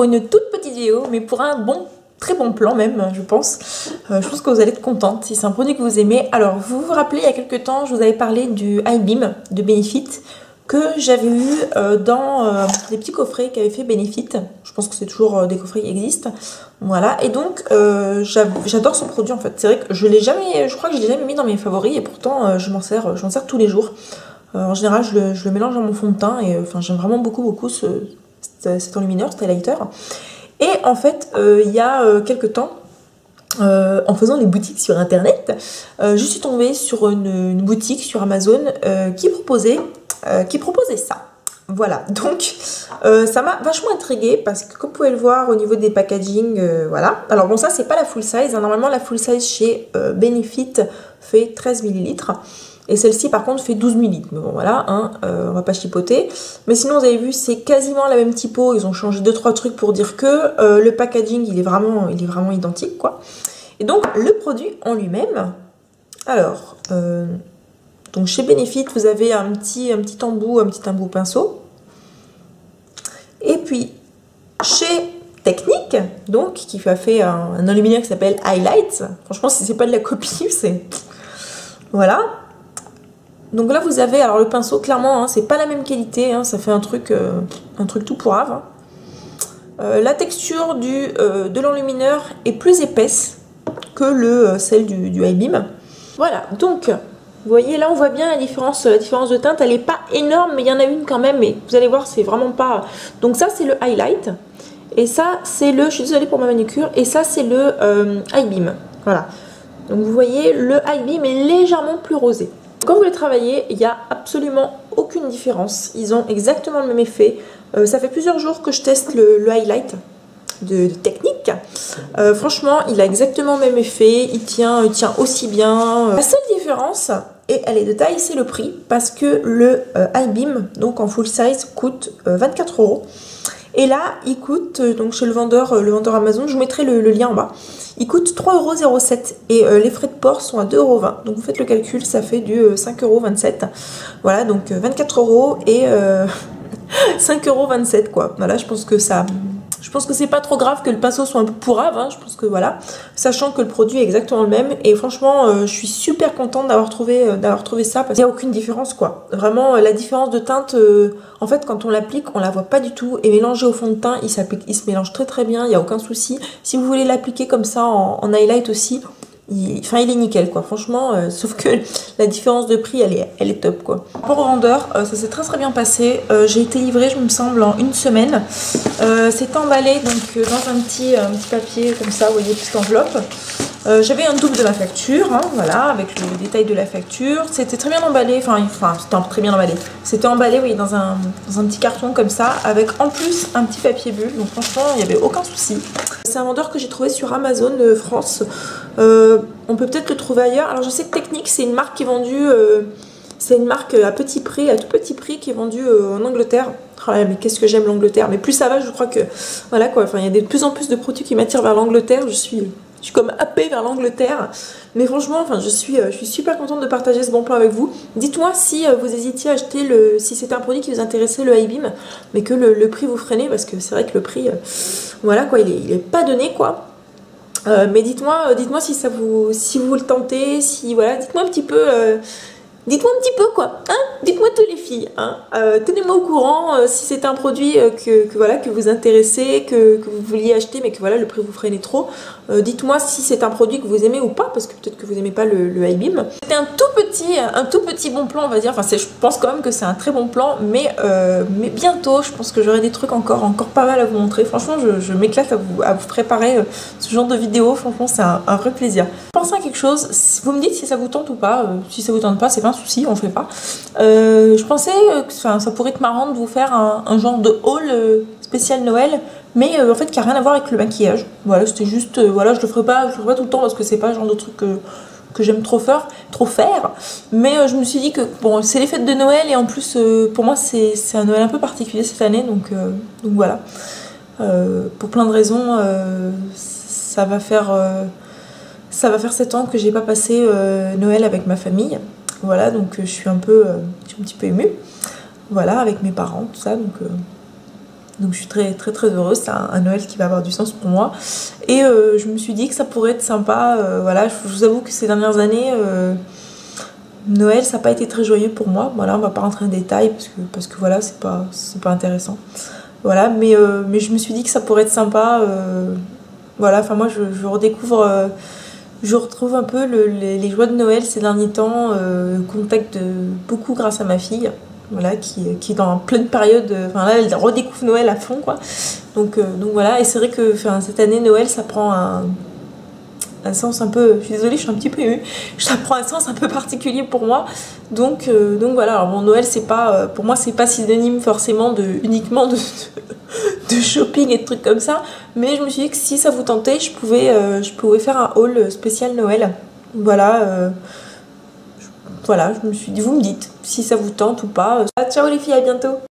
pour une toute petite vidéo, mais pour un très bon plan même, je pense. Je pense que vous allez être contente si c'est un produit que vous aimez. Alors, vous vous rappelez, il y a quelques temps, je vous avais parlé du iBeam de Benefit que j'avais eu dans des petits coffrets qu'avait fait Benefit. Je pense que c'est toujours des coffrets qui existent. Voilà, et donc j'adore ce produit en fait. C'est vrai que je crois que je l'ai jamais mis dans mes favoris et pourtant je m'en sers tous les jours. En général, je le mélange dans mon fond de teint et enfin j'aime vraiment beaucoup cet enlumineur, cet highlighter. Et en fait, il y a quelques temps, en faisant des boutiques sur internet, je suis tombée sur une boutique sur Amazon qui proposait ça. Voilà, donc ça m'a vachement intriguée parce que comme vous pouvez le voir au niveau des packaging, voilà. Alors bon, ça c'est pas la full size, hein. Normalement la full size chez Benefit fait 13 ml et celle-ci par contre fait 12 ml. Mais bon voilà, hein, on va pas chipoter. Mais sinon vous avez vu, c'est quasiment la même typo, ils ont changé 2-3 trucs pour dire que le packaging il est vraiment identique quoi. Et donc le produit en lui-même, alors... donc chez Benefit, vous avez un petit embout pinceau. Et puis chez Technique, donc qui a fait un enlumineur qui s'appelle Highlight. Franchement, si c'est pas de la copie, c'est voilà. Donc là, vous avez alors le pinceau. Clairement, hein, c'est pas la même qualité. Hein, ça fait un truc tout pourrave. Hein. La texture de l'enlumineur est plus épaisse que celle du iBeam. Voilà. Donc vous voyez, là on voit bien la différence de teinte, elle n'est pas énorme, mais il y en a une quand même, mais vous allez voir, c'est vraiment pas... Donc ça c'est le highlight, et ça c'est je suis désolée pour ma manucure, et ça c'est le iBeam, voilà. Donc vous voyez, le iBeam est légèrement plus rosé. Quand vous les travaillez, il n'y a absolument aucune différence, ils ont exactement le même effet. Ça fait plusieurs jours que je teste le highlight de Technique. Franchement, il a exactement le même effet, il tient aussi bien. La seule différence, et elle est de taille, c'est le prix, parce que le iBeam, donc en full size, coûte 24 €. Et là, il coûte, donc chez le vendeur Amazon, je vous mettrai le lien en bas, il coûte 3,07 € et les frais de port sont à 2,20 €. Donc vous faites le calcul, ça fait du 5,27 €. Voilà, donc 24 € et 5,27 € quoi. Voilà, je pense que c'est pas trop grave que le pinceau soit un peu pourrave, hein. Je pense que voilà, sachant que le produit est exactement le même. Et franchement, je suis super contente d'avoir trouvé ça parce qu'il n'y a aucune différence quoi. Vraiment, la différence de teinte, en fait, quand on l'applique, on la voit pas du tout. Et mélangé au fond de teint, il se mélange très bien, il n'y a aucun souci. Si vous voulez l'appliquer comme ça en highlight aussi, il est nickel quoi, franchement, sauf que la différence de prix elle est top quoi. Par rapport au vendeur, ça s'est très bien passé. J'ai été livrée, je me semble, en une semaine. C'est emballé donc dans un petit papier comme ça, vous voyez, petite enveloppe. J'avais un double de ma facture, hein, voilà, avec le détail de la facture. C'était très bien emballé, c'était très bien emballé. C'était emballé, oui, dans un petit carton comme ça, avec en plus un petit papier bulle. Donc franchement, il n'y avait aucun souci. C'est un vendeur que j'ai trouvé sur Amazon France. On peut peut-être le trouver ailleurs. Alors je sais que Technique, c'est une marque qui est vendue, c'est une marque à tout petit prix qui est vendue en Angleterre. Oh là, mais qu'est-ce que j'aime l'Angleterre. Mais plus ça va, je crois que voilà quoi. Enfin, il y a de plus en plus de produits qui m'attirent vers l'Angleterre. Je suis comme happée vers l'Angleterre. Mais franchement, enfin, je suis super contente de partager ce bon plan avec vous. Dites-moi si vous hésitiez à acheter si c'était un produit qui vous intéressait, le iBeam, mais que le prix vous freinait, parce que c'est vrai que le prix, voilà quoi, il est pas donné quoi. Mais dites-moi si vous le tentez, si voilà, dites-moi un petit peu quoi, hein, dites-moi toutes les filles, hein, tenez-moi au courant si c'est un produit que vous intéressez, que vous vouliez acheter mais que voilà le prix vous freinait trop. Dites-moi si c'est un produit que vous aimez ou pas, parce que peut-être que vous n'aimez pas le iBeam. C'était un tout petit bon plan on va dire, enfin je pense quand même que c'est un très bon plan, mais bientôt je pense que j'aurai des trucs encore pas mal à vous montrer. Franchement je m'éclate à vous préparer ce genre de vidéo, franchement c'est un vrai plaisir. Pensez à quelque chose, vous me dites si ça vous tente ou pas, si ça vous tente pas c'est pas un souci, on le fait pas. Je pensais que ça pourrait être marrant de vous faire un genre de haul spécial Noël, mais en fait qui n'a rien à voir avec le maquillage. Voilà, c'était juste, voilà, je le ferai pas tout le temps parce que c'est pas le genre de truc que j'aime trop faire. Mais je me suis dit que bon, c'est les fêtes de Noël et en plus pour moi c'est un Noël un peu particulier cette année, donc voilà. Pour plein de raisons, ça va faire 7 ans que j'ai pas passé Noël avec ma famille. Voilà, donc je suis un petit peu émue. Voilà, avec mes parents, tout ça, donc Donc je suis très très très heureuse, c'est un Noël qui va avoir du sens pour moi. Et je me suis dit que ça pourrait être sympa, voilà, je vous avoue que ces dernières années, Noël ça n'a pas été très joyeux pour moi. Voilà, on va pas rentrer en détail parce que voilà, c'est pas intéressant. Voilà, mais je me suis dit que ça pourrait être sympa. Voilà, enfin moi je redécouvre, je retrouve un peu les joies de Noël ces derniers temps, contact beaucoup grâce à ma fille. Voilà, qui est en pleine période, enfin là elle redécouvre Noël à fond quoi. Donc voilà, et c'est vrai que cette année Noël ça prend un sens un peu, je suis désolée, je suis un petit peu émue, ça prend un sens un peu particulier pour moi. Donc voilà, alors bon, Noël c'est pas, pour moi c'est pas synonyme forcément uniquement de shopping et de trucs comme ça, mais je me suis dit que si ça vous tentait, je pouvais faire un haul spécial Noël. Voilà, je me suis dit, vous me dites si ça vous tente ou pas. Ciao les filles, à bientôt.